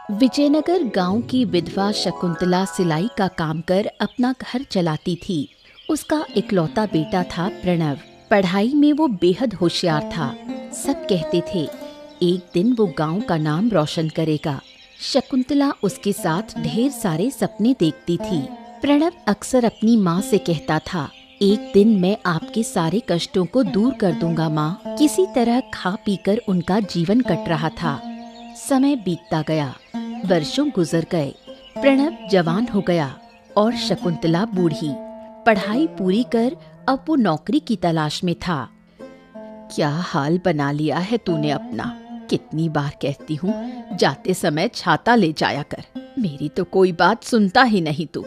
विजयनगर गांव की विधवा शकुंतला सिलाई का काम कर अपना घर चलाती थी। उसका इकलौता बेटा था प्रणव। पढ़ाई में वो बेहद होशियार था। सब कहते थे एक दिन वो गांव का नाम रोशन करेगा। शकुंतला उसके साथ ढेर सारे सपने देखती थी। प्रणव अक्सर अपनी माँ से कहता था, एक दिन मैं आपके सारे कष्टों को दूर कर दूंगा माँ। किसी तरह खा पीकर उनका जीवन कट रहा था। समय बीतता गया, वर्षों गुजर गए। प्रणव जवान हो गया और शकुंतला बूढ़ी। पढ़ाई पूरी कर अब वो नौकरी की तलाश में था। क्या हाल बना लिया है तूने अपना। कितनी बार कहती हूँ जाते समय छाता ले जाया कर। मेरी तो कोई बात सुनता ही नहीं तू।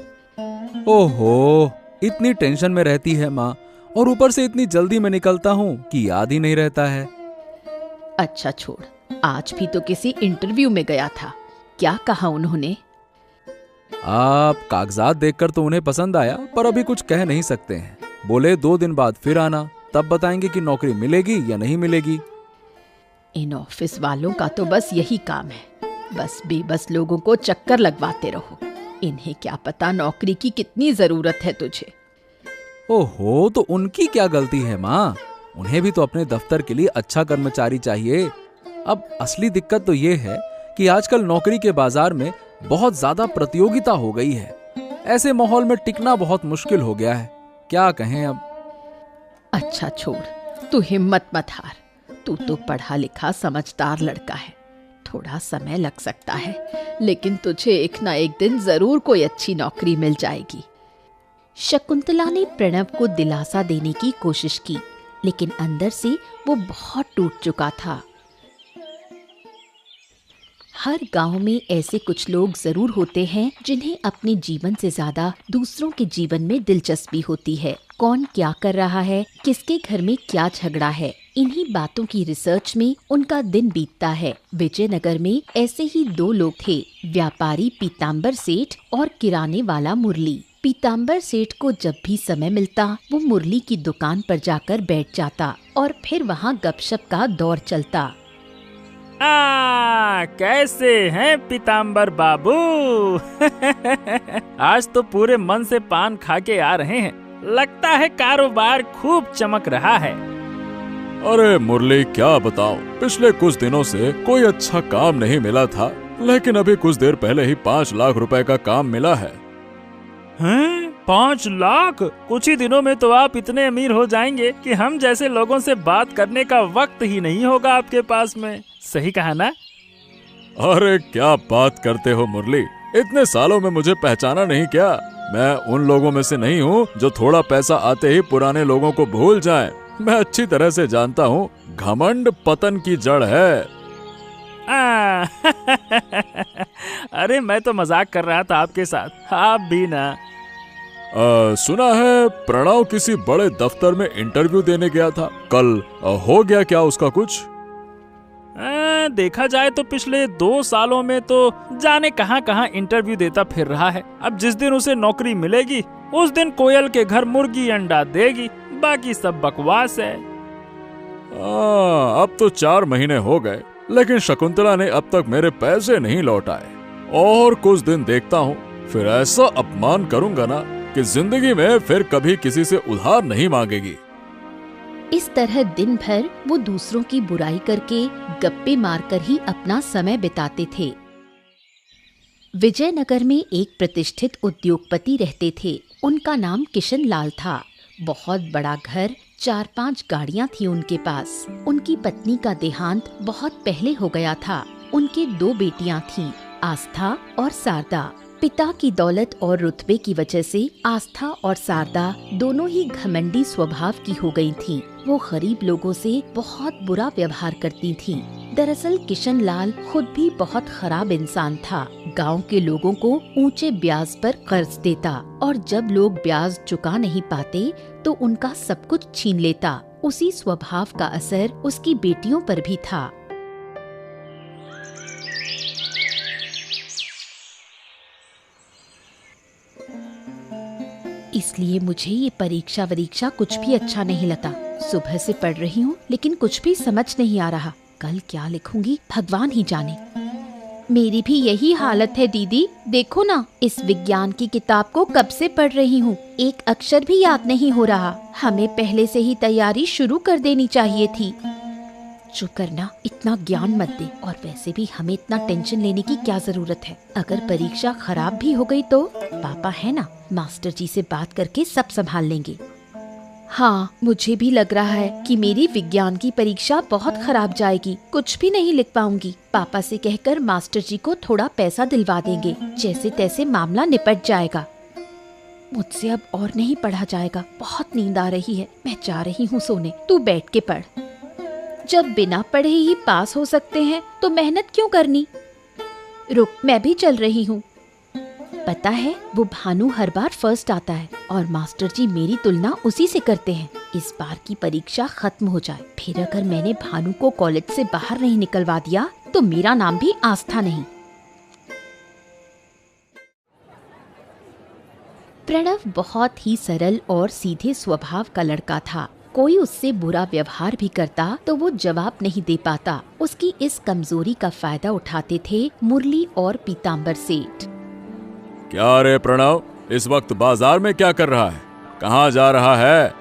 ओहो, इतनी टेंशन में रहती है माँ, और ऊपर से इतनी जल्दी में निकलता हूँ कि याद ही नहीं रहता है। अच्छा छोड़, आज भी तो किसी इंटरव्यू में गया था। क्या कहा उन्होंने? आप कागजात देखकर तो उन्हें पसंद आया, पर अभी कुछ कह नहीं सकते हैं। बोले 2 दिन बाद फिर आना, तब बताएंगे कि नौकरी मिलेगी या नहीं मिलेगी। इन ऑफिस वालों का तो बस यही काम है, बस बेबस लोगों को चक्कर लगवाते रहो। इन्हें क्या पता नौकरी की कितनी जरूरत है तुझे। ओहो, तो उनकी क्या गलती है माँ? उन्हें भी तो अपने दफ्तर के लिए अच्छा कर्मचारी चाहिए। अब असली दिक्कत तो ये है कि आजकल नौकरी के बाजार में बहुत ज्यादा प्रतियोगिता हो गई है। ऐसे माहौल में टिकना बहुत मुश्किल हो गया है। क्या कहें अब। अच्छा छोड़, तू हिम्मत मत हार। तू तो पढ़ा लिखा समझदार लड़का है। थोड़ा समय लग सकता है, लेकिन तुझे एक ना एक दिन जरूर कोई अच्छी नौकरी मिल जाएगी। शकुंतला ने प्रणव को दिलासा देने की कोशिश की, लेकिन अंदर से वो बहुत टूट चुका था। हर गांव में ऐसे कुछ लोग जरूर होते हैं जिन्हें अपने जीवन से ज्यादा दूसरों के जीवन में दिलचस्पी होती है। कौन क्या कर रहा है, किसके घर में क्या झगड़ा है, इन्हीं बातों की रिसर्च में उनका दिन बीतता है। विजयनगर में ऐसे ही 2 लोग थे, व्यापारी पीताम्बर सेठ और किराने वाला मुरली। पीताम्बर सेठ को जब भी समय मिलता वो मुरली की दुकान पर जाकर बैठ जाता और फिर वहाँ गपशप का दौर चलता। कैसे हैं पीताम्बर बाबू? आज तो पूरे मन से पान खा के आ रहे हैं। लगता है कारोबार खूब चमक रहा है। अरे मुरली, क्या बताऊं, पिछले कुछ दिनों से कोई अच्छा काम नहीं मिला था, लेकिन अभी कुछ देर पहले ही 5 लाख रुपए का काम मिला है। हैं? 5 लाख? कुछ ही दिनों में तो आप इतने अमीर हो जाएंगे कि हम जैसे लोगों से बात करने का वक्त ही नहीं होगा आपके पास में। सही कहा ना? अरे क्या बात करते हो मुरली, इतने सालों में मुझे पहचाना नहीं क्या? मैं उन लोगों में से नहीं हूँ जो थोड़ा पैसा आते ही पुराने लोगों को भूल जाएं। मैं अच्छी तरह से जानता हूँ, घमंड पतन की जड़ है। अरे मैं तो मजाक कर रहा था आपके साथ, आप भी ना। सुना है प्रणव किसी बड़े दफ्तर में इंटरव्यू देने गया था कल। हो गया क्या उसका कुछ? देखा जाए तो पिछले 2 सालों में तो जाने कहां इंटरव्यू देता फिर रहा है। अब जिस दिन उसे नौकरी मिलेगी उस दिन कोयल के घर मुर्गी अंडा देगी, बाकी सब बकवास है। अब तो 4 महीने हो गए, लेकिन शकुंतला ने अब तक मेरे पैसे नहीं लौटाए। और कुछ दिन देखता हूँ, फिर ऐसा अपमान करूंगा ना कि जिंदगी में फिर कभी किसी से उधार नहीं मांगेगी। इस तरह दिन भर वो दूसरों की बुराई करके गप्पे मारकर ही अपना समय बिताते थे। विजयनगर में एक प्रतिष्ठित उद्योगपति रहते थे। उनका नाम किशन लाल था। बहुत बड़ा घर, 4-5 गाड़ियां थी उनके पास। उनकी पत्नी का देहांत बहुत पहले हो गया था। उनके 2 बेटियां थीं, आस्था और शारदा। पिता की दौलत और रुतबे की वजह से आस्था और शारदा दोनों ही घमंडी स्वभाव की हो गई थीं। वो गरीब लोगों से बहुत बुरा व्यवहार करती थीं। दरअसल किशन लाल खुद भी बहुत खराब इंसान था। गांव के लोगों को ऊंचे ब्याज पर कर्ज देता और जब लोग ब्याज चुका नहीं पाते तो उनका सब कुछ छीन लेता। उसी स्वभाव का असर उसकी बेटियों पर भी था। इसलिए मुझे ये परीक्षा कुछ भी अच्छा नहीं लगता। सुबह से पढ़ रही हूँ लेकिन कुछ भी समझ नहीं आ रहा। कल क्या लिखूंगी भगवान ही जाने। मेरी भी यही हालत है दीदी। देखो ना, इस विज्ञान की किताब को कब से पढ़ रही हूँ, एक अक्षर भी याद नहीं हो रहा। हमें पहले से ही तैयारी शुरू कर देनी चाहिए थी। चुप करना, इतना ज्ञान मत दे। और वैसे भी हमें इतना टेंशन लेने की क्या जरूरत है। अगर परीक्षा खराब भी हो गई तो पापा है ना, मास्टर जी से बात करके सब संभाल लेंगे। हाँ, मुझे भी लग रहा है कि मेरी विज्ञान की परीक्षा बहुत खराब जाएगी, कुछ भी नहीं लिख पाऊंगी। पापा से कहकर मास्टर जी को थोड़ा पैसा दिलवा देंगे, जैसे तैसे मामला निपट जाएगा। मुझसे अब और नहीं पढ़ा जाएगा, बहुत नींद आ रही है। मैं जा रही हूँ सोने, तू बैठ के पढ़। जब बिना पढ़े ही पास हो सकते हैं तो मेहनत क्यों करनी। रुक, मैं भी चल रही हूँ। पता है, वो भानु हर बार फर्स्ट आता है और मास्टर जी मेरी तुलना उसी से करते हैं। इस बार की परीक्षा खत्म हो जाए, फिर अगर मैंने भानु को कॉलेज से बाहर नहीं निकलवा दिया तो मेरा नाम भी आस्था नहीं। प्रणव बहुत ही सरल और सीधे स्वभाव का लड़का था। कोई उससे बुरा व्यवहार भी करता तो वो जवाब नहीं दे पाता। उसकी इस कमजोरी का फायदा उठाते थे मुरली और पीताम्बर सेठ। क्या रे प्रणव, इस वक्त बाजार में क्या कर रहा है? कहाँ जा रहा है?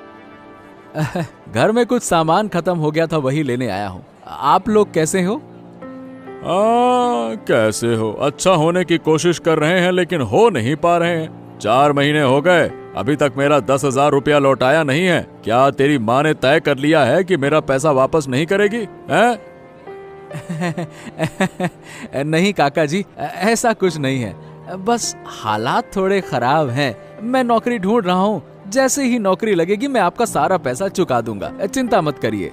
घर में कुछ सामान खत्म हो गया था, वही लेने आया हूँ। आप लोग कैसे हो? कैसे हो? अच्छा होने की कोशिश कर रहे हैं लेकिन हो नहीं पा रहे हैं। 4 महीने हो गए, अभी तक मेरा 10,000 रुपया लौटाया नहीं है। क्या तेरी माँ ने तय कर लिया है कि मेरा पैसा वापस नहीं करेगी? नहीं काका जी, ऐसा कुछ नहीं है, बस हालात थोड़े खराब हैं। मैं नौकरी ढूंढ रहा हूँ, जैसे ही नौकरी लगेगी मैं आपका सारा पैसा चुका दूंगा, चिंता मत करिए।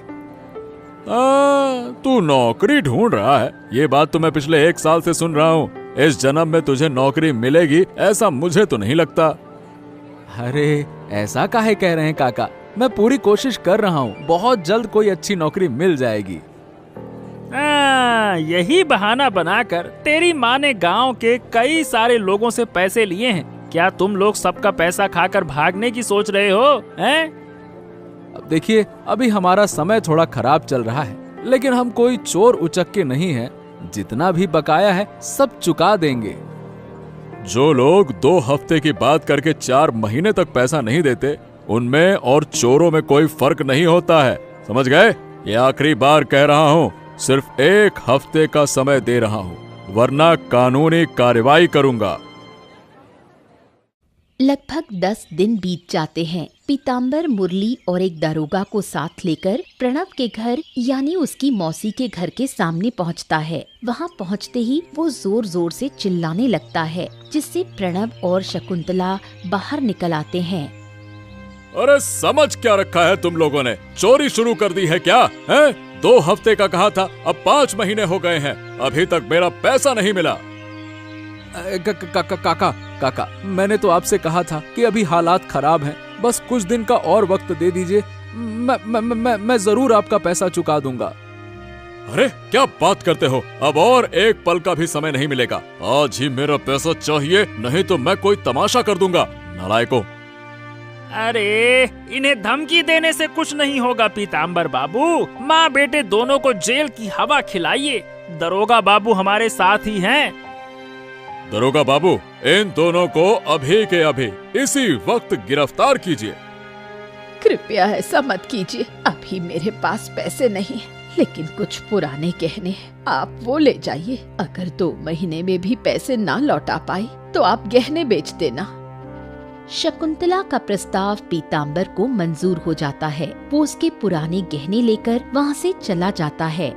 तू नौकरी ढूंढ रहा है? ये बात तो मैं पिछले 1 साल से सुन रहा हूँ। इस जन्म में तुझे नौकरी मिलेगी ऐसा मुझे तो नहीं लगता। अरे ऐसा काहे कह रहे हैं काका, मैं पूरी कोशिश कर रहा हूँ, बहुत जल्द कोई अच्छी नौकरी मिल जाएगी। यही बहाना बनाकर तेरी माँ ने गांव के कई सारे लोगों से पैसे लिए हैं। क्या तुम लोग सबका पैसा खाकर भागने की सोच रहे हो? हैं? अब देखिए, अभी हमारा समय थोड़ा खराब चल रहा है, लेकिन हम कोई चोर उचक्के नहीं हैं। जितना भी बकाया है सब चुका देंगे। जो लोग 2 हफ्ते की बात करके 4 महीने तक पैसा नहीं देते, उनमें और चोरों में कोई फर्क नहीं होता है, समझ गए? ये आखिरी बार कह रहा हूँ, सिर्फ 1 हफ्ते का समय दे रहा हूँ, वरना कानूनी कार्रवाई करूंगा। लगभग 10 दिन बीत जाते हैं। पीताम्बर, मुरली और एक दारोगा को साथ लेकर प्रणव के घर यानी उसकी मौसी के घर के सामने पहुंचता है। वहां पहुंचते ही वो जोर जोर से चिल्लाने लगता है, जिससे प्रणव और शकुंतला बाहर निकल आते हैं। अरे समझ क्या रखा है तुम लोगों ने? चोरी शुरू कर दी है क्या? हैं? 2 हफ्ते का कहा था, अब 5 महीने हो गए हैं, अभी तक मेरा पैसा नहीं मिला। काका, मैंने तो आपसे कहा था कि अभी हालात खराब हैं, बस कुछ दिन का और वक्त दे दीजिए, मैं जरूर आपका पैसा चुका दूंगा। अरे क्या बात करते हो? अब और 1 पल का भी समय नहीं मिलेगा। आज ही मेरा पैसा चाहिए, नहीं तो मैं कोई तमाशा कर दूंगा। नालायकों! अरे इन्हें धमकी देने से कुछ नहीं होगा पीताम्बर बाबू। माँ बेटे दोनों को जेल की हवा खिलाइए। दरोगा बाबू हमारे साथ ही हैं। दरोगा बाबू, इन दोनों को अभी के अभी इसी वक्त गिरफ्तार कीजिए। कृपया ऐसा मत कीजिए, अभी मेरे पास पैसे नहीं है, लेकिन कुछ पुराने गहने हैं, आप वो ले जाइए। अगर 2 महीने में भी पैसे ना लौटा पाई तो आप गहने बेच देना। शकुंतला का प्रस्ताव पीताम्बर को मंजूर हो जाता है। वो उसके पुराने गहने लेकर वहाँ से चला जाता है।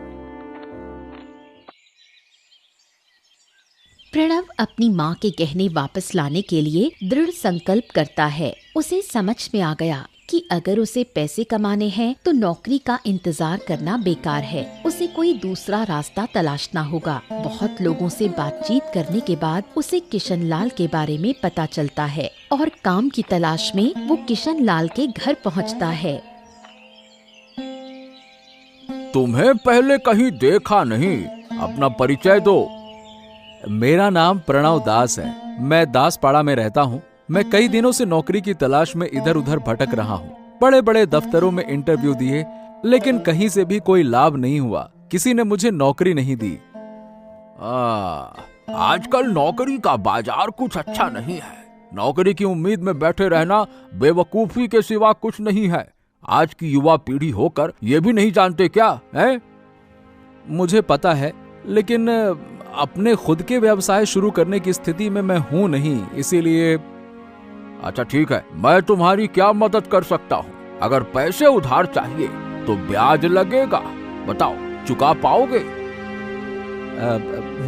प्रणव अपनी माँ के गहने वापस लाने के लिए दृढ़ संकल्प करता है। उसे समझ में आ गया कि अगर उसे पैसे कमाने हैं तो नौकरी का इंतजार करना बेकार है। उसे कोई दूसरा रास्ता तलाशना होगा। बहुत लोगों से बातचीत करने के बाद उसे किशनलाल के बारे में पता चलता है और काम की तलाश में वो किशनलाल के घर पहुंचता है। तुम्हें पहले कहीं देखा नहीं, अपना परिचय दो। मेरा नाम प्रणव दास है, मैं दासपाड़ा में रहता हूँ। मैं कई दिनों से नौकरी की तलाश में इधर उधर भटक रहा हूँ। बड़े बड़े दफ्तरों में इंटरव्यू दिए, लेकिन कहीं से भी कोई लाभ नहीं हुआ। किसी ने मुझे नौकरी नहीं दी। आजकल नौकरी का बाजार कुछ अच्छा नहीं है। नौकरी की उम्मीद में बैठे रहना बेवकूफी के सिवा कुछ नहीं है। आज की युवा पीढ़ी होकर ये भी नहीं जानते क्या है? मुझे पता है, लेकिन अपने खुद के व्यवसाय शुरू करने की स्थिति में मैं हूं नहीं, इसीलिए। अच्छा ठीक है, मैं तुम्हारी क्या मदद कर सकता हूँ? अगर पैसे उधार चाहिए तो ब्याज लगेगा, बताओ चुका पाओगे?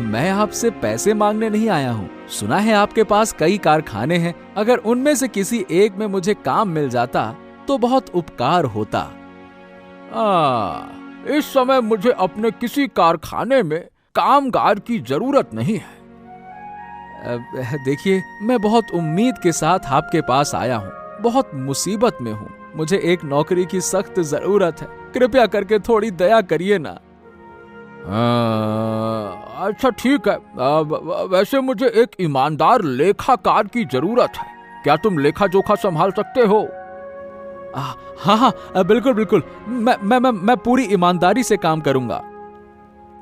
मैं आपसे पैसे मांगने नहीं आया हूँ। सुना है आपके पास कई कारखाने हैं, अगर उनमें से किसी एक में मुझे काम मिल जाता तो बहुत उपकार होता। इस समय मुझे अपने किसी कारखाने में कामगार की जरूरत नहीं है। देखिए, मैं बहुत उम्मीद के साथ आपके पास आया हूँ, बहुत मुसीबत में हूँ, मुझे एक नौकरी की सख्त जरूरत है, कृपया करके थोड़ी दया करिए ना। अच्छा ठीक है, वैसे मुझे एक ईमानदार लेखाकार की जरूरत है। क्या तुम लेखा जोखा संभाल सकते हो? हाँ, बिल्कुल बिल्कुल, मैं पूरी ईमानदारी से काम करूंगा।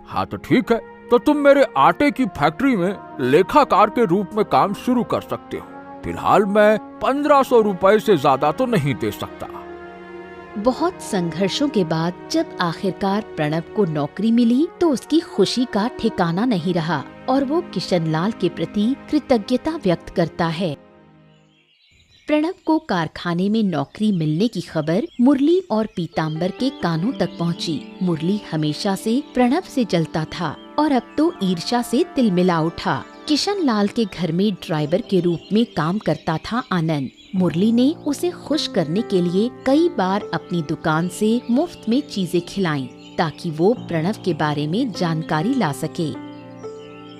हाँ तो ठीक है, तो तुम मेरे आटे की फैक्ट्री में लेखाकार के रूप में काम शुरू कर सकते हो। फिलहाल मैं 1500 रुपए से ज्यादा तो नहीं दे सकता। बहुत संघर्षों के बाद जब आखिरकार प्रणव को नौकरी मिली तो उसकी खुशी का ठिकाना नहीं रहा और वो किशनलाल के प्रति कृतज्ञता व्यक्त करता है। प्रणव को कारखाने में नौकरी मिलने की खबर मुरली और पीताम्बर के कानों तक पहुंची। मुरली हमेशा से प्रणव से जलता था और अब तो ईर्ष्या से तिलमिला उठा। किशनलाल के घर में ड्राइवर के रूप में काम करता था आनंद। मुरली ने उसे खुश करने के लिए कई बार अपनी दुकान से मुफ्त में चीजें खिलाईं ताकि वो प्रणव के बारे में जानकारी ला सके।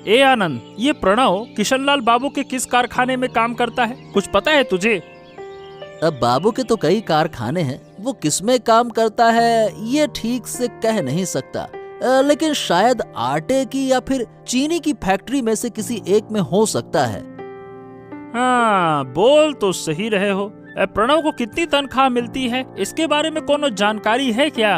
ए आनंद, ये प्रणव किशनलाल बाबू के किस कारखाने में काम करता है, कुछ पता है तुझे? अब बाबू के तो कई कारखाने हैं, वो किसमें काम करता है ये ठीक से कह नहीं सकता, लेकिन शायद आटे की या फिर चीनी की फैक्ट्री में से किसी एक में हो सकता है। हाँ, बोल तो सही रहे हो। प्रणव को कितनी तनख्वाह मिलती है, इसके बारे में कोनो जानकारी है क्या?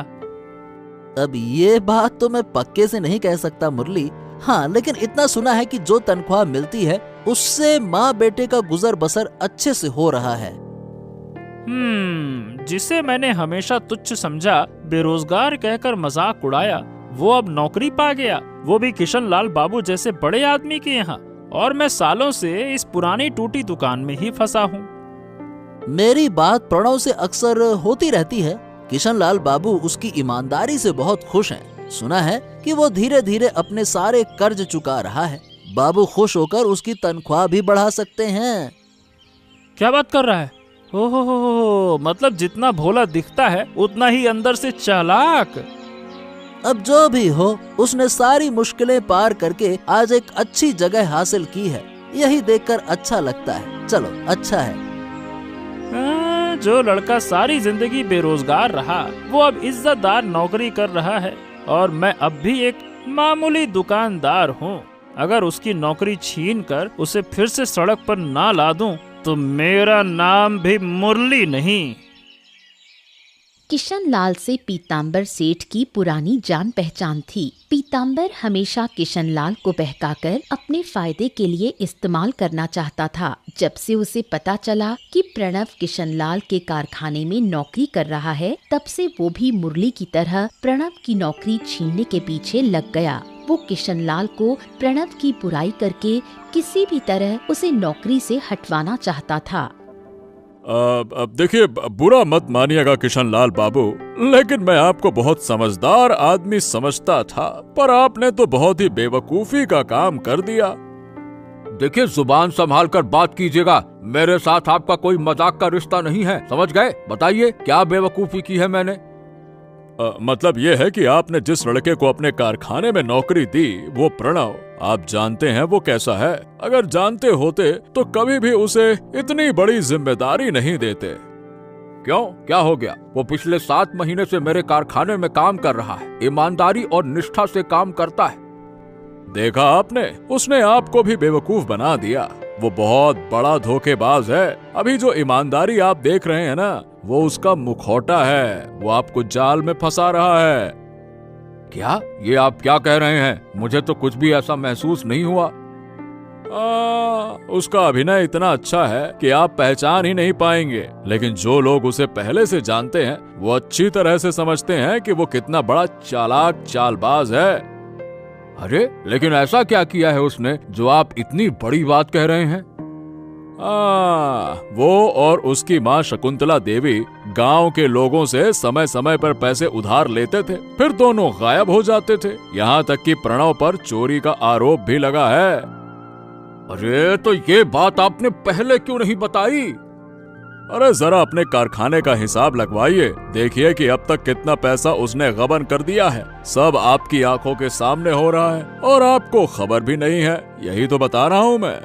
अब ये बात तो मैं पक्के से नहीं कह सकता मुरली, हाँ लेकिन इतना सुना है कि जो तनख्वाह मिलती है उससे माँ बेटे का गुजर बसर अच्छे से हो रहा है। जिसे मैंने हमेशा तुच्छ समझा, बेरोजगार कहकर मजाक उड़ाया, वो अब नौकरी पा गया, वो भी किशनलाल बाबू जैसे बड़े आदमी के यहाँ, और मैं सालों से इस पुरानी टूटी दुकान में ही फंसा हूँ। मेरी बात प्रणव से अक्सर होती रहती है। किशनलाल बाबू उसकी ईमानदारी से बहुत खुश हैं। सुना है कि वो धीरे धीरे अपने सारे कर्ज चुका रहा है। बाबू खुश होकर उसकी तनख्वाह भी बढ़ा सकते हैं। क्या बात कर रहा है? हो, मतलब जितना भोला दिखता है उतना ही अंदर से चालाक। अब जो भी हो, उसने सारी मुश्किलें पार करके आज एक अच्छी जगह हासिल की है, यही देखकर अच्छा लगता है। चलो अच्छा है। जो लड़का सारी जिंदगी बेरोजगार रहा, वो अब इज्जतदार नौकरी कर रहा है, और मैं अब भी एक मामूली दुकानदार हूँ। अगर उसकी नौकरी छीनकर उसे फिर से सड़क पर ना ला दूं, तो मेरा नाम भी मुरली नहीं। किशनलाल से पीताम्बर सेठ की पुरानी जान पहचान थी। पीताम्बर हमेशा किशनलाल को बहकाकर अपने फायदे के लिए इस्तेमाल करना चाहता था। जब से उसे पता चला कि प्रणव किशनलाल के कारखाने में नौकरी कर रहा है, तब से वो भी मुरली की तरह प्रणव की नौकरी छीनने के पीछे लग गया। वो किशनलाल को प्रणव की बुराई करके किसी भी तरह उसे नौकरी से हटवाना चाहता था। अब देखिए, बुरा मत मानिएगा किशनलाल बाबू, लेकिन मैं आपको बहुत समझदार आदमी समझता था, पर आपने तो बहुत ही बेवकूफी का काम कर दिया। देखिए, जुबान संभाल कर बात कीजिएगा, मेरे साथ आपका कोई मजाक का रिश्ता नहीं है, समझ गए? बताइए क्या बेवकूफी की है मैंने? मतलब ये है कि आपने जिस लड़के को अपने कारखाने में नौकरी दी, वो प्रणव, आप जानते हैं वो कैसा है? अगर जानते होते तो कभी भी उसे इतनी बड़ी जिम्मेदारी नहीं देते। क्यों, क्या हो गया? वो पिछले 7 महीने से मेरे कारखाने में काम कर रहा है, ईमानदारी और निष्ठा से काम करता है। देखा आपने, उसने आपको भी बेवकूफ बना दिया। वो बहुत बड़ा धोखेबाज है। अभी जो ईमानदारी आप देख रहे हैं ना, वो उसका मुखौटा है, वो आपको जाल में फंसा रहा है। क्या? ये आप क्या कह रहे हैं? मुझे तो कुछ भी ऐसा महसूस नहीं हुआ। उसका अभिनय इतना अच्छा है कि आप पहचान ही नहीं पाएंगे, लेकिन जो लोग उसे पहले से जानते हैं वो अच्छी तरह से समझते हैं कि वो कितना बड़ा चालाक चालबाज है। अरे लेकिन ऐसा क्या किया है उसने जो आप इतनी बड़ी बात कह रहे हैं? वो और उसकी माँ शकुंतला देवी गांव के लोगों से समय समय पर पैसे उधार लेते थे, फिर दोनों गायब हो जाते थे। यहाँ तक कि प्रणव पर चोरी का आरोप भी लगा है। अरे तो ये बात आपने पहले क्यों नहीं बताई? अरे जरा अपने कारखाने का हिसाब लगवाइए, देखिए कि अब तक कितना पैसा उसने गबन कर दिया है। सब आपकी आंखों के सामने हो रहा है और आपको खबर भी नहीं है, यही तो बता रहा हूँ मैं।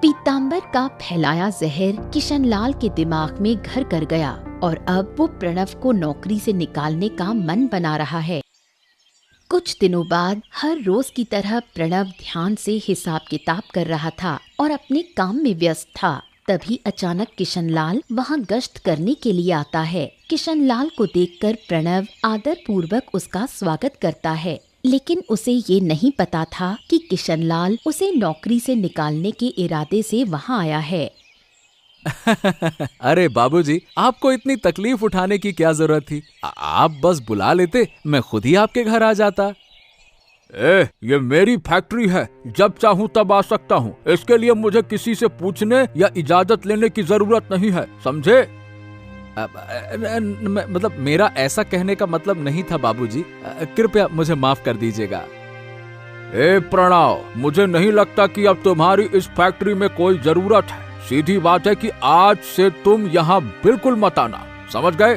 पीतांबर का फैलाया जहर किशनलाल के दिमाग में घर कर गया और अब वो प्रणव को नौकरी से निकालने का मन बना रहा है। कुछ दिनों बाद हर रोज की तरह प्रणव ध्यान से हिसाब किताब कर रहा था और अपने काम में व्यस्त था। तभी अचानक किशनलाल वहाँ गश्त करने के लिए आता है। किशनलाल को देखकर प्रणव आदर पूर्वक उसका स्वागत करता है, लेकिन उसे ये नहीं पता था कि किशनलाल उसे नौकरी से निकालने के इरादे से वहाँ आया है। अरे बाबूजी, आपको इतनी तकलीफ उठाने की क्या जरूरत थी? आप बस बुला लेते, मैं खुद ही आपके घर आ जाता। ये मेरी फैक्ट्री है, जब चाहूँ तब आ सकता हूँ। इसके लिए मुझे किसी से पूछने या इजाजत लेने की जरूरत नहीं है, समझे? मतलब मेरा ऐसा कहने का मतलब नहीं था बाबूजी, कृपया मुझे माफ कर दीजिएगा। प्रणव, मुझे नहीं लगता कि अब तुम्हारी इस फैक्ट्री में कोई जरूरत है। सीधी बात है कि आज से तुम यहाँ बिल्कुल मत आना, समझ गए?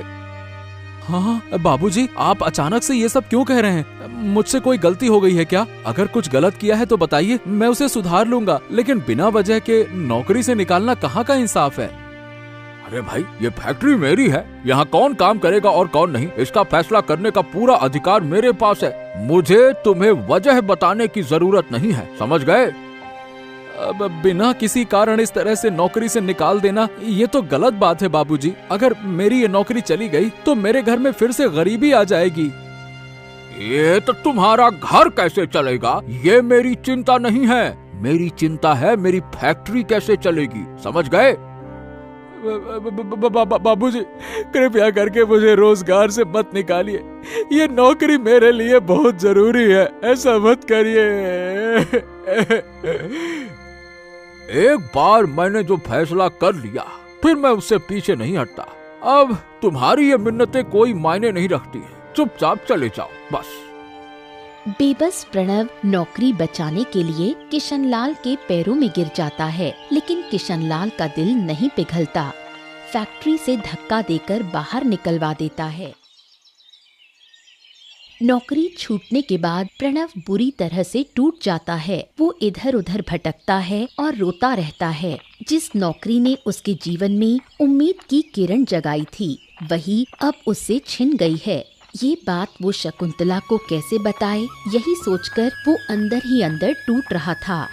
हाँ बाबूजी, आप अचानक से ये सब क्यों कह रहे हैं? मुझसे कोई गलती हो गई है क्या? अगर कुछ गलत किया है तो बताइए, मैं उसे सुधार लूंगा, लेकिन बिना वजह के नौकरी से निकालना कहाँ का इंसाफ है? अरे भाई, ये फैक्ट्री मेरी है, यहाँ कौन काम करेगा और कौन नहीं, इसका फैसला करने का पूरा अधिकार मेरे पास है। मुझे तुम्हें वजह बताने की जरूरत नहीं है, समझ गए? अब बिना किसी कारण इस तरह से नौकरी से निकाल देना, ये तो गलत बात है बाबूजी। अगर मेरी ये नौकरी चली गई तो मेरे घर में फिर से गरीबी आ जाएगी। ये तो तुम्हारा घर कैसे चलेगा, ये मेरी चिंता नहीं है। मेरी चिंता है मेरी फैक्ट्री कैसे चलेगी, समझ गए? बाबूजी, कृपया करके मुझे रोजगार से मत निकालिए, ये नौकरी मेरे लिए बहुत जरूरी है, ऐसा मत करिए। एक बार मैंने जो फैसला कर लिया, फिर मैं उससे पीछे नहीं हटता। अब तुम्हारी ये मिन्नतें कोई मायने नहीं रखती है, चुपचाप चले जाओ बस। बेबस प्रणव नौकरी बचाने के लिए किशनलाल के पैरों में गिर जाता है, लेकिन किशनलाल का दिल नहीं पिघलता। फैक्ट्री से धक्का देकर बाहर निकलवा देता है। नौकरी छूटने के बाद प्रणव बुरी तरह से टूट जाता है। वो इधर उधर भटकता है और रोता रहता है। जिस नौकरी ने उसके जीवन में उम्मीद की किरण जगाई थी, वही अब उससे छिन गई है। ये बात वो शकुंतला को कैसे बताए, यही सोचकर वो अंदर ही अंदर टूट रहा था।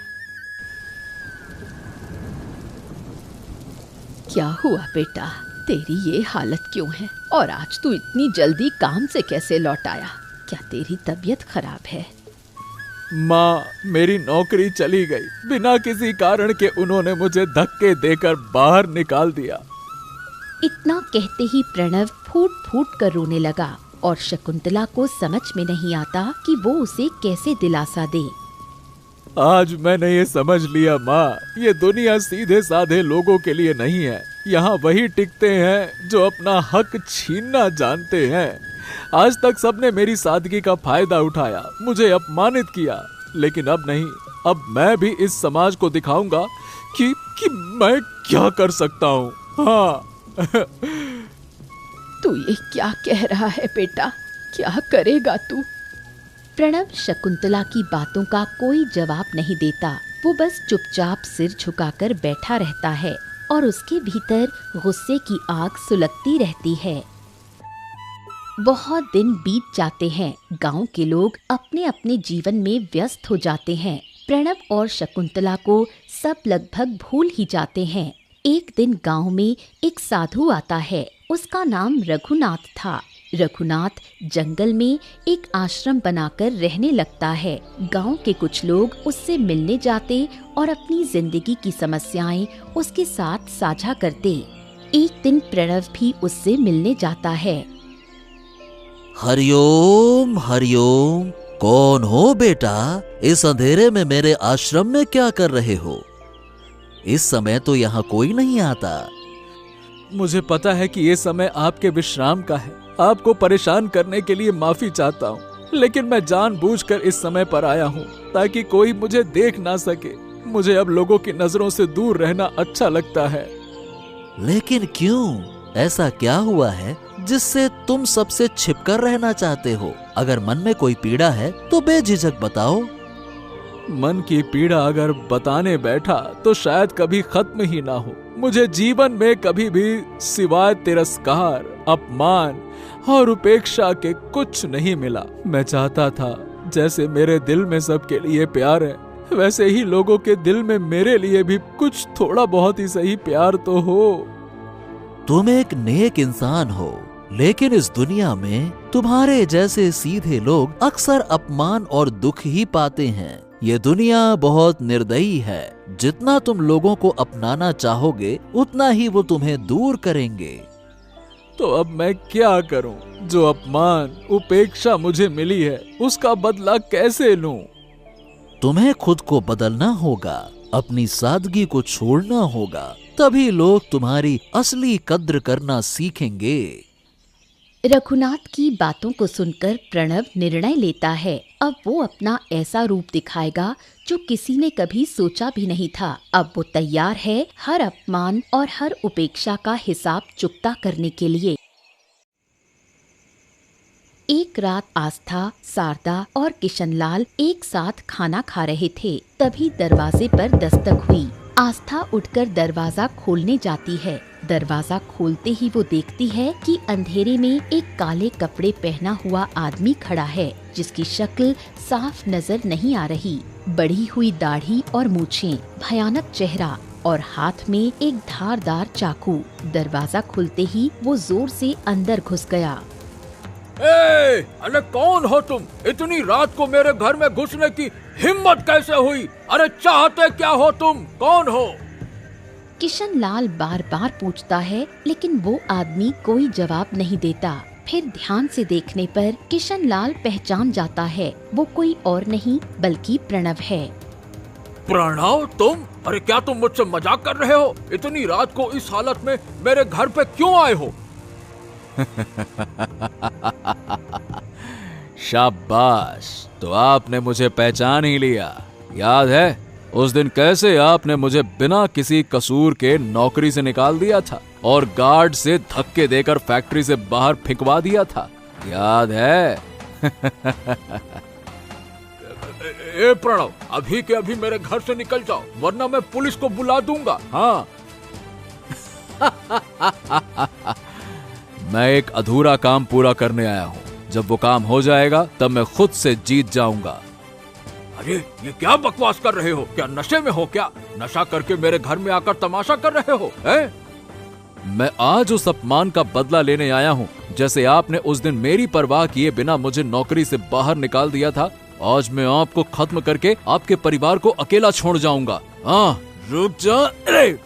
क्या हुआ बेटा, तेरी ये हालत क्यों है? और आज तू इतनी जल्दी काम से कैसे लौट आया? क्या तेरी तबीयत खराब है? माँ, मेरी नौकरी चली गई। बिना किसी कारण के उन्होंने मुझे धक्के देकर बाहर निकाल दिया। इतना कहते ही प्रणव फूट फूट कर रोने लगा और शकुंतला को समझ में नहीं आता कि वो उसे कैसे दिलासा दे। आज मैंने ये समझ लिया माँ, ये दुनिया सीधे साधे लोगों के लिए नहीं है। यहाँ वही टिकते हैं जो अपना हक छीनना जानते हैं। आज तक सबने मेरी सादगी का फायदा उठाया, मुझे अपमानित किया, लेकिन अब नहीं। अब मैं भी इस समाज को दिखाऊंगा कि मैं क्या कर सकता हूँ। हाँ। तू ये क्या कह रहा है बेटा? क्या करेगा तू? प्रणव शकुंतला की बातों का कोई जवाब नहीं देता। वो बस चुपचाप सिर झुकाकर बैठा रहता है और उसके भीतर गुस्से की आग सुलगती रहती है। बहुत दिन बीत जाते हैं। गांव के लोग अपने अपने जीवन में व्यस्त हो जाते हैं। प्रणव और शकुंतला को सब लगभग भूल ही जाते हैं। एक दिन गांव में एक साधु आता है। उसका नाम रघुनाथ था। रघुनाथ जंगल में एक आश्रम बनाकर रहने लगता है। गांव के कुछ लोग उससे मिलने जाते और अपनी जिंदगी की समस्याएं उसके साथ साझा करते। एक दिन प्रणव भी उससे मिलने जाता है। हरिओम हरिओम। कौन हो बेटा? इस अंधेरे में मेरे आश्रम में क्या कर रहे हो? इस समय तो यहाँ कोई नहीं आता। मुझे पता है कि ये समय आपके विश्राम का है। आपको परेशान करने के लिए माफी चाहता हूँ, लेकिन मैं जानबूझकर इस समय पर आया हूँ ताकि कोई मुझे देख ना सके। मुझे अब लोगों की नजरों से दूर रहना अच्छा लगता है। लेकिन क्यों? ऐसा क्या हुआ है जिससे तुम सबसे छिपकर रहना चाहते हो? अगर मन में कोई पीड़ा है तो बेझिझक बताओ। मन की पीड़ा अगर बताने बैठा तो शायद कभी खत्म ही ना हो। मुझे जीवन में कभी भी सिवाय तिरस्कार, अपमान और उपेक्षा के कुछ नहीं मिला। मैं चाहता था जैसे मेरे दिल में सबके लिए प्यार है, वैसे ही लोगों के दिल में मेरे लिए भी कुछ थोड़ा बहुत ही सही प्यार तो हो। तुम एक नेक इंसान हो, लेकिन इस दुनिया में तुम्हारे जैसे सीधे लोग अक्सर अपमान और दुख ही पाते हैं। ये दुनिया बहुत निर्दयी है। जितना तुम लोगों को अपनाना चाहोगे उतना ही वो तुम्हें दूर करेंगे। तो अब मैं क्या करूं? जो अपमान, उपेक्षा मुझे मिली है उसका बदला कैसे लूं? तुम्हें खुद को बदलना होगा, अपनी सादगी को छोड़ना होगा, तभी लोग तुम्हारी असली कद्र करना सीखेंगे। रघुनाथ की बातों को सुनकर प्रणव निर्णय लेता है। अब वो अपना ऐसा रूप दिखाएगा जो किसी ने कभी सोचा भी नहीं था। अब वो तैयार है हर अपमान और हर उपेक्षा का हिसाब चुकता करने के लिए। एक रात आस्था, शारदा और किशनलाल एक साथ खाना खा रहे थे। तभी दरवाजे पर दस्तक हुई। आस्था उठकर दरवाजा खोलने जाती है। दरवाजा खोलते ही वो देखती है कि अंधेरे में एक काले कपड़े पहना हुआ आदमी खड़ा है, जिसकी शक्ल साफ नजर नहीं आ रही। बढ़ी हुई दाढ़ी और मूछें, भयानक चेहरा और हाथ में एक धारदार चाकू। दरवाजा खुलते ही वो जोर से अंदर घुस गया। अरे कौन हो तुम? इतनी रात को मेरे घर में घुसने की हिम्मत कैसे हुई? अरे चाहते क्या हो तुम? कौन हो? किशनलाल बार बार पूछता है, लेकिन वो आदमी कोई जवाब नहीं देता। फिर ध्यान से देखने पर किशनलाल पहचान जाता है वो कोई और नहीं बल्कि प्रणव है। प्रणव तुम? अरे क्या तुम मुझसे मजाक कर रहे हो? इतनी रात को इस हालत में मेरे घर पे क्यों आए हो? शाबाश, तो आपने मुझे पहचान ही लिया। याद है उस दिन कैसे आपने मुझे बिना किसी कसूर के नौकरी से निकाल दिया था और गार्ड से धक्के देकर फैक्ट्री से बाहर फेंकवा दिया था? याद है? ए प्रणव, अभी के अभी मेरे घर से निकल जाओ, वरना मैं पुलिस को बुला दूंगा। हाँ। मैं एक अधूरा काम पूरा करने आया हूँ। जब वो काम हो जाएगा तब मैं खुद से जीत जाऊंगा। अरे ये क्या बकवास कर रहे हो? क्या नशे में हो क्या? नशा करके मेरे घर में आकर तमाशा कर रहे हो? मैं आज उस अपमान का बदला लेने आया हूँ। जैसे आपने उस दिन मेरी परवाह किए बिना मुझे नौकरी से बाहर निकाल दिया था, आज मैं आपको खत्म करके आपके परिवार को अकेला छोड़ जाऊंगा। हाँ, रुक जा। अरे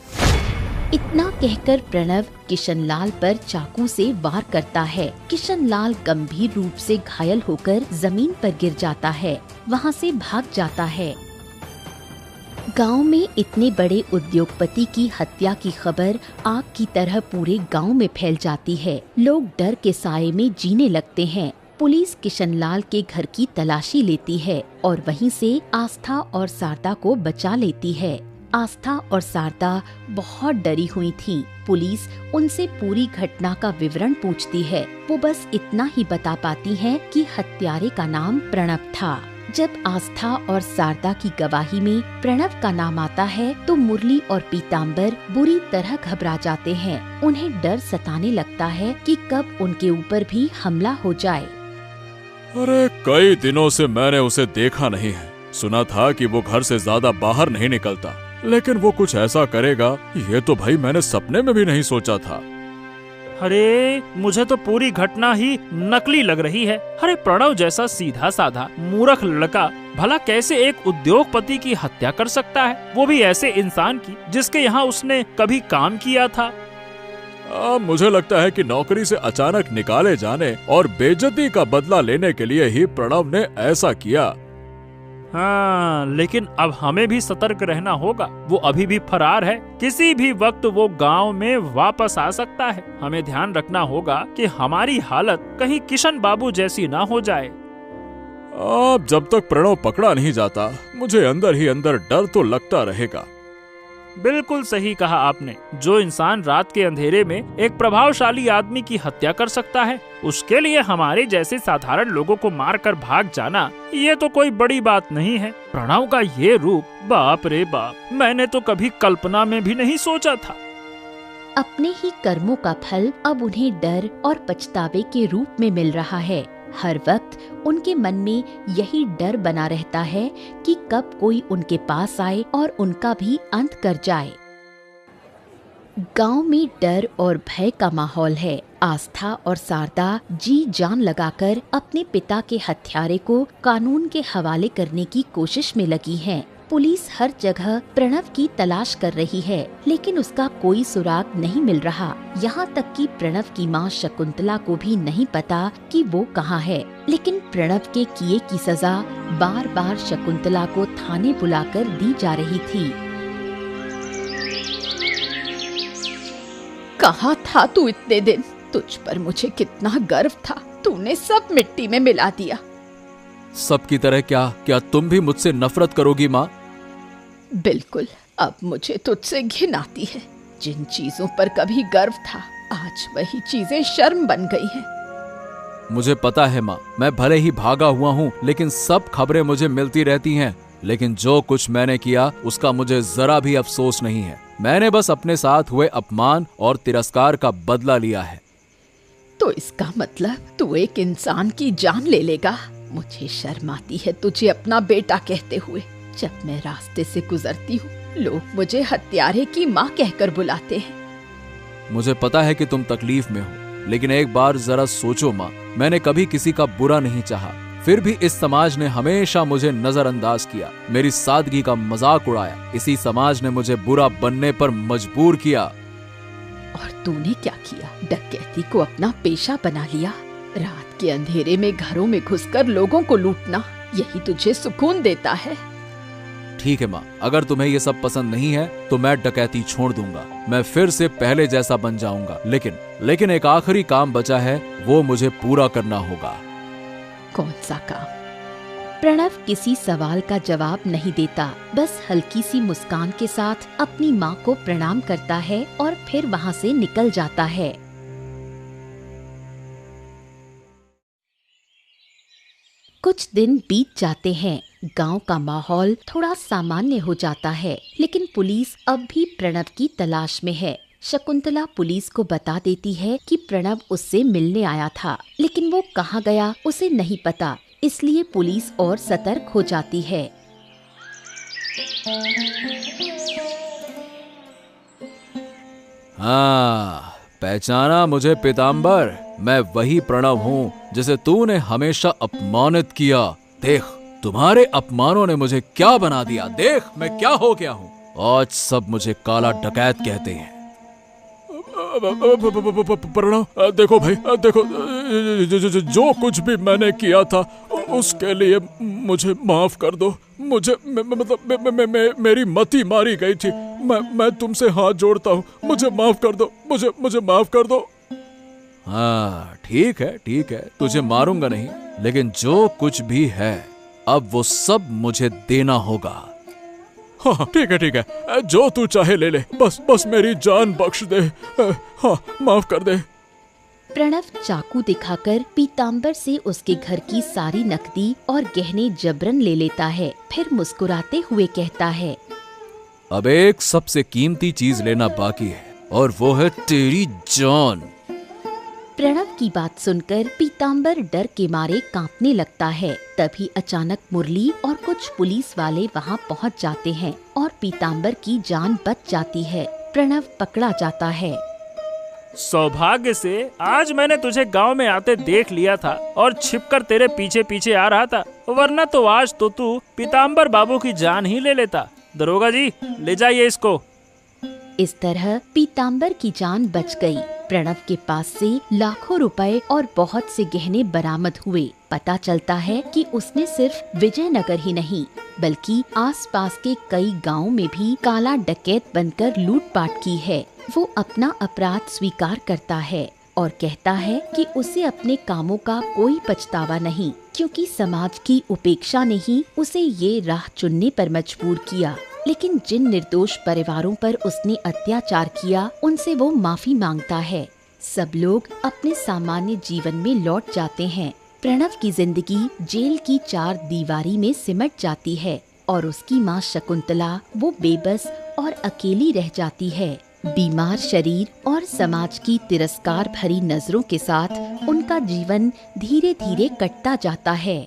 इतना कहकर प्रणव किशनलाल पर चाकू से वार करता है। किशनलाल गंभीर रूप से घायल होकर जमीन पर गिर जाता है, वहाँ से भाग जाता है। गांव में इतने बड़े उद्योगपति की हत्या की खबर आग की तरह पूरे गांव में फैल जाती है। लोग डर के साए में जीने लगते हैं। पुलिस किशनलाल के घर की तलाशी लेती है और वहीं से आस्था और शारदा को बचा लेती है। आस्था और शारदा बहुत डरी हुई थीं। पुलिस उनसे पूरी घटना का विवरण पूछती है। वो बस इतना ही बता पाती हैं कि हत्यारे का नाम प्रणव था। जब आस्था और शारदा की गवाही में प्रणव का नाम आता है तो मुरली और पीताम्बर बुरी तरह घबरा जाते हैं। उन्हें डर सताने लगता है कि कब उनके ऊपर भी हमला हो जाए। अरे कई दिनों से मैंने उसे देखा नहीं है। सुना था कि वो घर से ज्यादा बाहर नहीं निकलता, लेकिन वो कुछ ऐसा करेगा ये तो भाई मैंने सपने में भी नहीं सोचा था। अरे मुझे तो पूरी घटना ही नकली लग रही है। अरे प्रणव जैसा सीधा साधा मूर्ख लड़का भला कैसे एक उद्योगपति की हत्या कर सकता है, वो भी ऐसे इंसान की जिसके यहाँ उसने कभी काम किया था। मुझे लगता है कि नौकरी से अचानक निकाले जाने और बेइज्जती का बदला लेने के लिए ही प्रणव ने ऐसा किया। हाँ, लेकिन अब हमें भी सतर्क रहना होगा। वो अभी भी फरार है, किसी भी वक्त वो गांव में वापस आ सकता है। हमें ध्यान रखना होगा कि हमारी हालत कहीं किशन बाबू जैसी ना हो जाए। अब जब तक प्रणव पकड़ा नहीं जाता, मुझे अंदर ही अंदर डर तो लगता रहेगा। बिल्कुल सही कहा आपने। जो इंसान रात के अंधेरे में एक प्रभावशाली आदमी की हत्या कर सकता है, उसके लिए हमारे जैसे साधारण लोगों को मारकर भाग जाना ये तो कोई बड़ी बात नहीं है। प्रणव का ये रूप, बाप रे बाप, मैंने तो कभी कल्पना में भी नहीं सोचा था। अपने ही कर्मों का फल अब उन्हें डर और पछतावे के रूप में मिल रहा है। हर वक्त उनके मन में यही डर बना रहता है कि कब कोई उनके पास आए और उनका भी अंत कर जाए। गांव में डर और भय का माहौल है। आस्था और शारदा जी जान लगाकर अपने पिता के हत्यारे को कानून के हवाले करने की कोशिश में लगी हैं। पुलिस हर जगह प्रणव की तलाश कर रही है, लेकिन उसका कोई सुराग नहीं मिल रहा। यहाँ तक कि प्रणव की माँ शकुंतला को भी नहीं पता कि वो कहाँ है। लेकिन प्रणव के किए की सजा बार बार शकुंतला को थाने बुलाकर दी जा रही थी। कहाँ था तू इतने दिन? तुझ पर मुझे कितना गर्व था, तूने सब मिट्टी में मिला दिया। सबकी तरह क्या तुम भी मुझसे नफरत करोगी माँ? बिल्कुल, अब मुझे तुझसे घिन आती है। जिन चीजों पर कभी गर्व था, आज वही चीजें शर्म बन गई हैं। मुझे पता है माँ, मैं भले ही भागा हुआ हूँ, लेकिन सब खबरें मुझे मिलती रहती हैं। लेकिन जो कुछ मैंने किया उसका मुझे जरा भी अफसोस नहीं है। मैंने बस अपने साथ हुए अपमान और तिरस्कार का बदला लिया है। तो इसका मतलब तू एक इंसान की जान ले लेगा? मुझे शर्म आती है तुझे अपना बेटा कहते हुए। जब मैं रास्ते से गुजरती हूँ, लोग मुझे हत्यारे की माँ कहकर बुलाते हैं। मुझे पता है कि तुम तकलीफ में हो, लेकिन एक बार जरा सोचो माँ, मैंने कभी किसी का बुरा नहीं चाहा, फिर भी इस समाज ने हमेशा मुझे नजरअंदाज किया, मेरी सादगी का मजाक उड़ाया। इसी समाज ने मुझे बुरा बनने पर मजबूर किया। और तूने क्या किया? डकैती को अपना पेशा बना लिया। रात के अंधेरे में घरों में घुसकर लोगों को लूटना, यही तुझे सुकून देता है? ठीक है माँ, अगर तुम्हें ये सब पसंद नहीं है तो मैं डकैती छोड़ दूंगा। मैं फिर से पहले जैसा बन जाऊंगा। लेकिन एक आखिरी काम बचा है, वो मुझे पूरा करना होगा। कौन सा काम? प्रणव किसी सवाल का जवाब नहीं देता, बस हल्की सी मुस्कान के साथ अपनी माँ को प्रणाम करता है और फिर वहाँ से निकल जाता है। कुछ दिन बीत जाते हैं। गांव का माहौल थोड़ा सामान्य हो जाता है, लेकिन पुलिस अब भी प्रणव की तलाश में है। शकुंतला पुलिस को बता देती है कि प्रणव उससे मिलने आया था, लेकिन वो कहाँ गया उसे नहीं पता, इसलिए पुलिस और सतर्क हो जाती है। हाँ, पहचाना मुझे पीताम्बर? मैं वही प्रणव हूँ जिसे तूने हमेशा अपमानित किया। देख, तुम्हारे अपमानों ने मुझे क्या बना दिया। देख मैं क्या हो गया हूँ। आज सब मुझे काला डकैत कहते हैं। प्रणव, देखो भाई, देखो, जो कुछ भी मैंने किया था उसके लिए मुझे माफ कर दो। मुझे मतलब मेरी मति मारी गई थी। मैं तुमसे हाथ जोड़ता हूँ, मुझे माफ कर दो। मुझे माफ कर दो। हाँ ठीक है, तुझे मारूंगा नहीं, लेकिन जो कुछ भी है अब वो सब मुझे देना होगा। हाँ ठीक है, जो तू चाहे ले ले, बस मेरी जान बख्श दे। हाँ, माफ कर दे। प्रणव चाकू दिखाकर पीताम्बर से उसके घर की सारी नकदी और गहने जबरन ले लेता है, फिर मुस्कुराते हुए कहता है, अब एक सबसे कीमती चीज लेना बाकी है, और वो है तेरी जान। प्रणव की बात सुनकर पीताम्बर डर के मारे कांपने लगता है। तभी अचानक मुरली और कुछ पुलिस वाले वहां पहुंच जाते हैं और पीताम्बर की जान बच जाती है। प्रणव पकड़ा जाता है। सौभाग्य से आज मैंने तुझे गांव में आते देख लिया था और छिपकर तेरे पीछे पीछे आ रहा था, वरना तो आज तो तू पीताम्बर बाबू की जान ही ले लेता। दरोगा जी, ले जाइए इसको। इस तरह पीताम्बर की जान बच गई। प्रणव के पास से लाखों रुपए और बहुत से गहने बरामद हुए। पता चलता है कि उसने सिर्फ विजयनगर ही नहीं बल्कि आसपास के कई गांवों में भी काला डकैत बनकर लूटपाट की है। वो अपना अपराध स्वीकार करता है और कहता है कि उसे अपने कामों का कोई पछतावा नहीं, क्योंकि समाज की उपेक्षा ने ही उसे ये राह चुनने पर मजबूर किया। लेकिन जिन निर्दोष परिवारों पर उसने अत्याचार किया उनसे वो माफी मांगता है। सब लोग अपने सामान्य जीवन में लौट जाते हैं। प्रणव की जिंदगी जेल की 4 दीवारी में सिमट जाती है और उसकी माँ शकुंतला वो बेबस और अकेली रह जाती है। बीमार शरीर और समाज की तिरस्कार भरी नजरों के साथ उनका जीवन धीरे धीरे कटता जाता है।